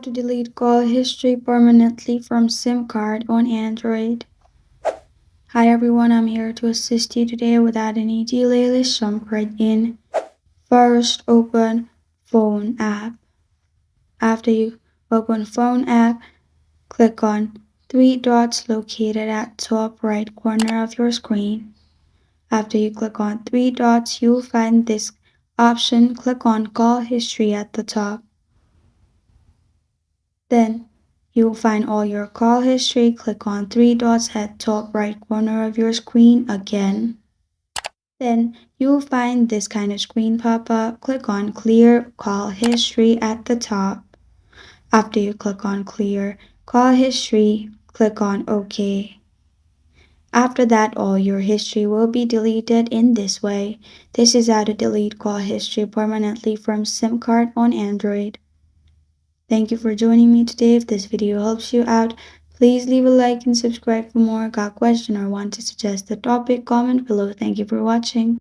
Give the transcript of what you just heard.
to delete call history permanently from SIM card on Android. Hi everyone, I'm here to assist you today without any delay. Let's jump right in. First, open Phone app. After you open Phone app, click on three dots located at top right corner of your screen. After you click on three dots, you'll find this option. Click on Call History at the top. Then you'll find all your call history. Click on three dots at top right corner of your screen again. Then you'll find this kind of screen pop up. Click on Clear Call History at the top. After you click on Clear Call History, click on OK. After that, all your history will be deleted in this way. This is how to delete call history permanently from SIM card on Android. Thank you for joining me today. If this video helps you out, please leave a like and subscribe for more. Got a question or want to suggest a topic? Comment below. Thank you for watching.